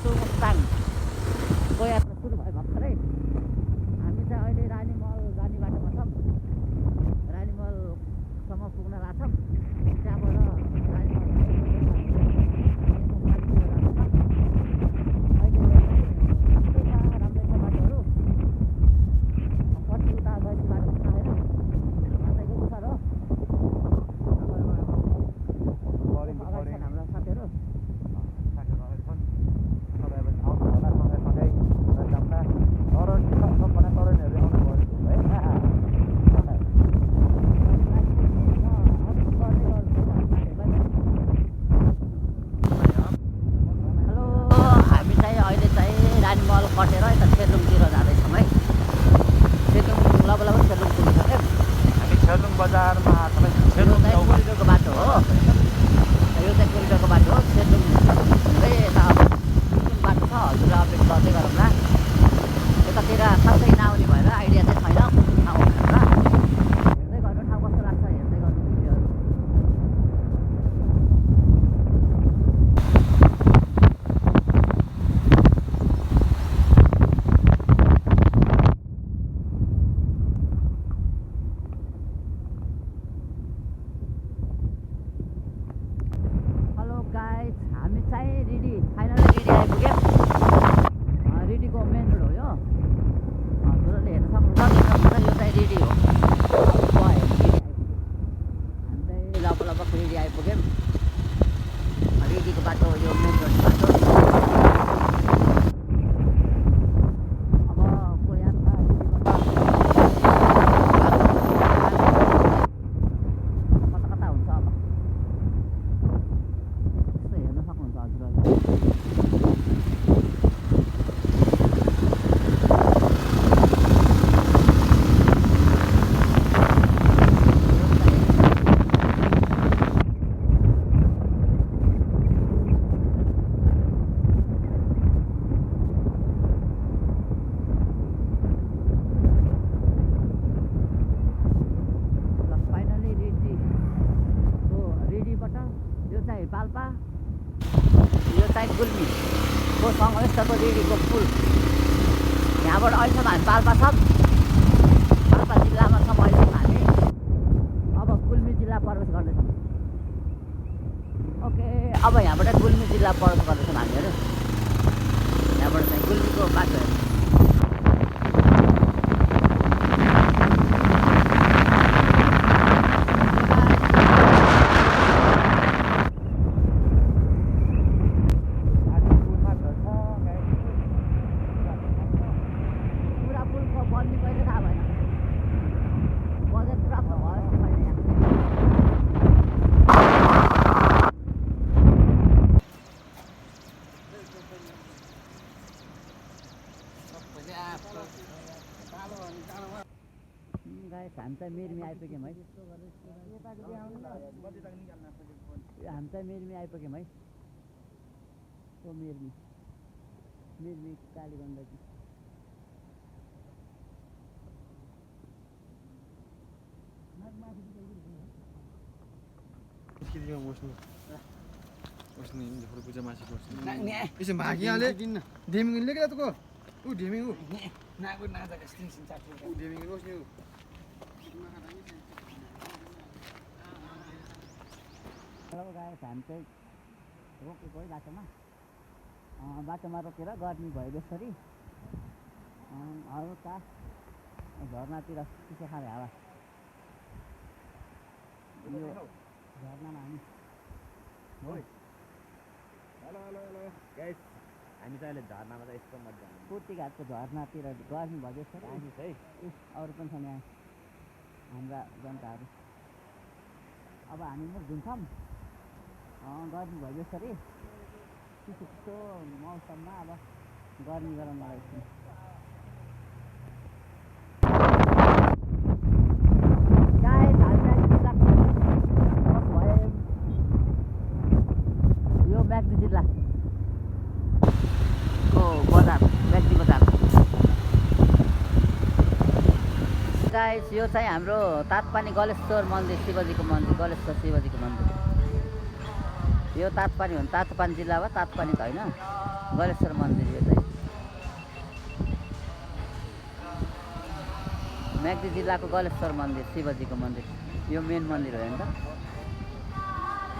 To मुस्ताङको यात्रा सुरु भयो भर्खरै। हामी चाहिँ अहिले रानीमहल जाने बाटोमा छौँ। रानीमहलसम्म पुग्न लाग्छौँ। त्यहाँबाट राम्रै छ बाटोहरू। पछि उता गएको बाटो छैन, माथैको उतार हो। अगाडि छन् हाम्रो साथीहरू। रानीमहल कटेर यता सेलुङतिर जाँदैछौँ है। सेलुङ लब सेलुङ पुगिसक्यौँ हामी। सेलुङ बजारमा सेलुङ चाहिँ कोरिडोरको बाटो हो। यो चाहिँ कोरिडोरको बाटो हो। सेलुङ यता कुन बाटो छ हजुर अपडेट गर्दै गरौँला। यतातिर खासै नआउने भएर आइडिया चाहिँ छैन कुन कुन ठाउँ हो भनेर। हेर्दै गर्नु ठाउँ कस्तो लाग्छ हेर्दै गर्नु भिडियोहरू। हामी चाहिँ रिडी फाइनली रिडी आइपुग्यौँ। रिडीको मेन रोड हो यो। हजुरहरूले हेर्न सक्नुहुन्छ यो चाहिँ रिडी हो। हामी चाहिँ लगभग रिडी आइपुग्यौँ। रिडीको बाटो यो मेन रोडको बाटो। अबको यात्रा कता कता हुन्छ अब हेर्न सक्नुहुन्छ हजुरहरूले। फाइनली रिडीबाट यो चाहिँ पाल्पा, यो चाहिँ गुल्मीको सँगैसँगै रिडीको पुल। यहाँबाट अहिलेसम्म हामी पाल्पा छौँ। पाल्पा जिल्लामा छौँ अहिलेसम्म हामी। अब गुल्मी जिल्ला प्रवेश गर्दैछौँ। ओके, अब यहाँबाट गुल्मी जिल्ला प्रवेश गर्दैछौँ हामीहरू। यहाँबाट चाहिँ गुल्मीको बाटो हेर्नु। हामी चाहिँ मिरमी आइपुग्यौँ है। हामी चाहिँ मिरमी आइपुग्यौँ है। ओ मिरमी कालीगण्डकी। पूजा मासी यसो भागिहाले ढेमिङले क्या तको ऊ ढेमिङ ऊ नाको नाजा कस्टिङ सिन्चाट ऊ ढेमिङ रोस् नि ऊ। हेलो गाइस, हामी चाहिँ रोकेको है बाटोमा। बाटोमा रोकेर गर्मी भयो यसरी हल्का झर्नातिर चिसो खाने हावा। यो झर्नामा हामी हेलो हेलो हेलो गाइस, हामी चाहिँ अहिले झर्नामा चाहिँ यस्तो मजा आउँछ। कुर्तीघाटको झर्नातिर गर्मी भयो यसरी हामी चाहिँ अरू पनि छन् यहाँ हाम्रा जनताहरू। अब हामी घुम्छौँ गर्मी भयो यसरी चिसो मौसममा। अब गर्मी गरम लागेको यो म्याग्दी जिल्लाको बजार, म्याग्दी बजार। गाइस, यो चाहिँ हाम्रो तातपानी गलेश्वर मन्दिर, शिवजीको मन्दिर, गलेश्वर शिवजीको मन्दिर। यो तातपानी हो, तातपानी जिल्ला हो, तातपानी त होइन। गलेश्वर मन्दिर यो चाहिँ म्याग्दी जिल्लाको गलेश्वर मन्दिर शिवजीको मन्दिर यो मेन मन्दिर हो नि त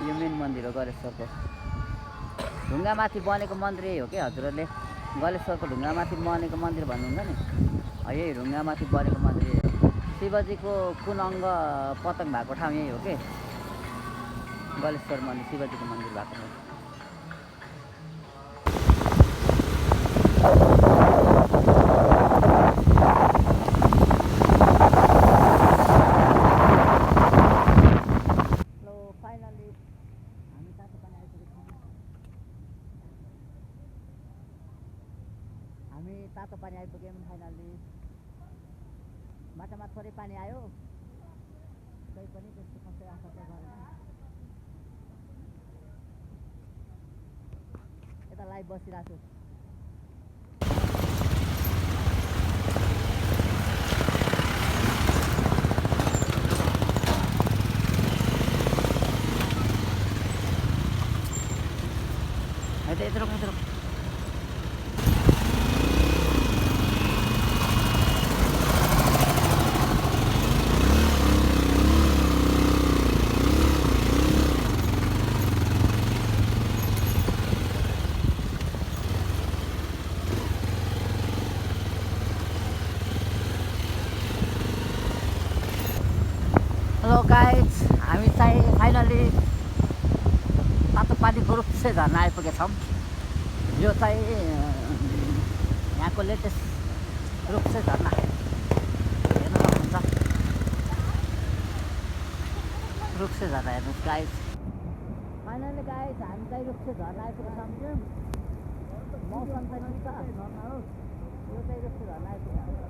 यो मेन मन्दिर हो गलेश्वरको ढुङ्गामाथि बनेको मन्दिर यही हो कि हजुरहरूले गलेश्वरको ढुङ्गामाथि बनेको मन्दिर भन्नुहुन्छ नि यही ढुङ्गामाथि बनेको मन्दिर यही हो शिवजीको कुन अङ्ग पतन भएको ठाउँ यही हो कि गलेश्वर मन्दिर शिवजीको मन्दिर भएको ठाउँ हामी तातो पानी आइपुग्यौँ फाइनल्ली बाटोमा थोरै पानी आयो कोही पनि त्यस्तो कसै आशा चाहिँ गरेन यता लाइभ बसिरहेको छु यत्रो हेलो गाइज हामी चाहिँ फाइनली तातो पानीको रूपसे झर्ना आइपुगेछौँ यो चाहिँ यहाँको लेटेस्ट रूपसे झर्ना हेर्न सक्नुहुन्छ रूपसे झर्ना हेर्नुहोस् गाइज फाइनली गाइज हामी चाहिँ रूपसे झर्ना आइपुगेछौँ मौसम चाहिँ ठिक छ यो चाहिँ रूपसे झर्ना आइपुगेछौँ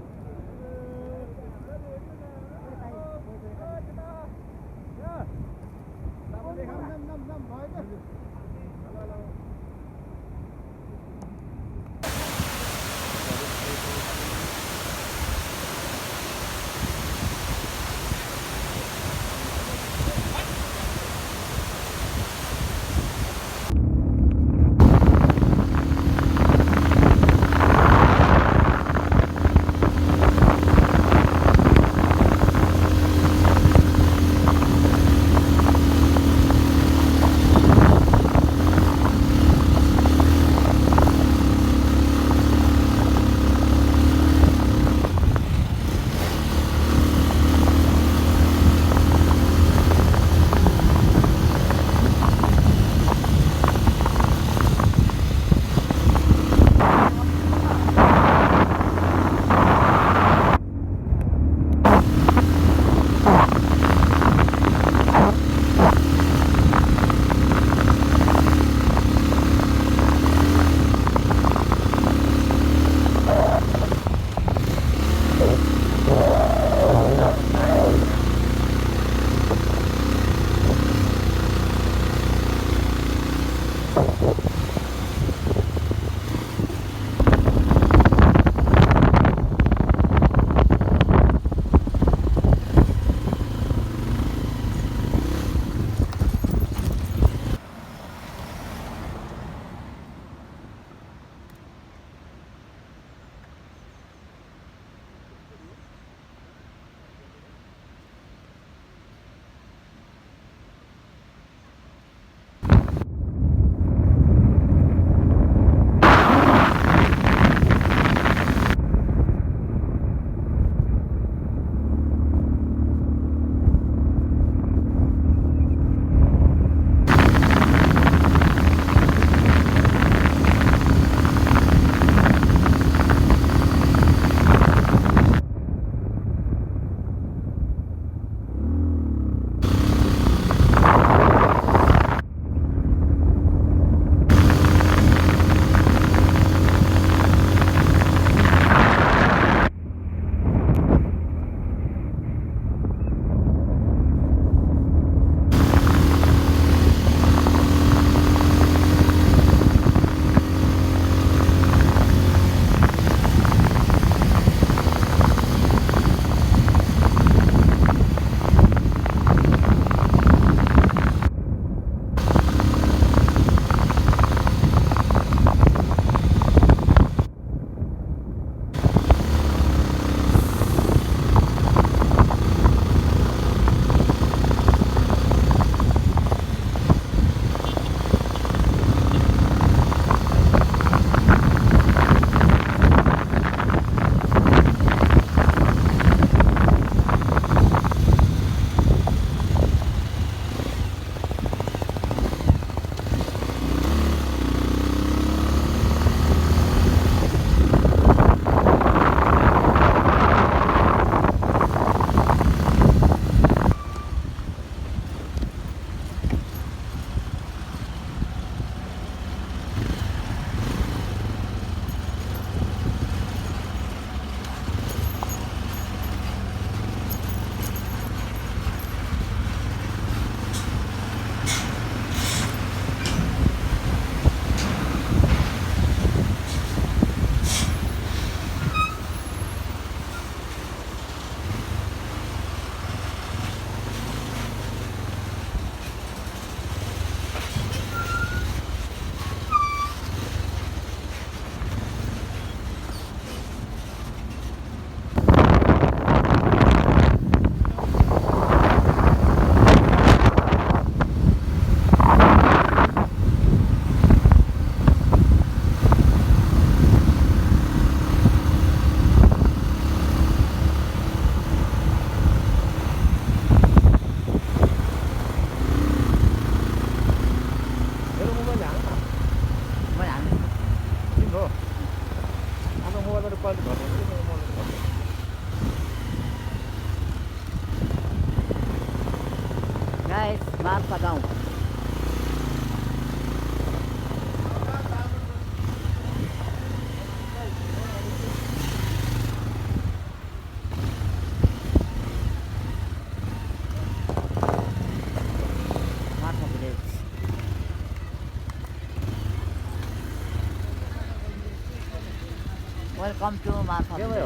वेलकम टु माछा के भयो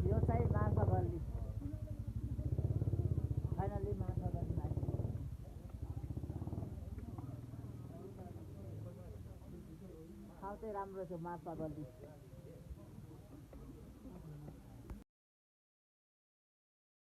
यो चाहिँ माछा गल्ली फाइनली माछा गल्ली ठाउँ चाहिँ राम्रो छ माछा गल्ली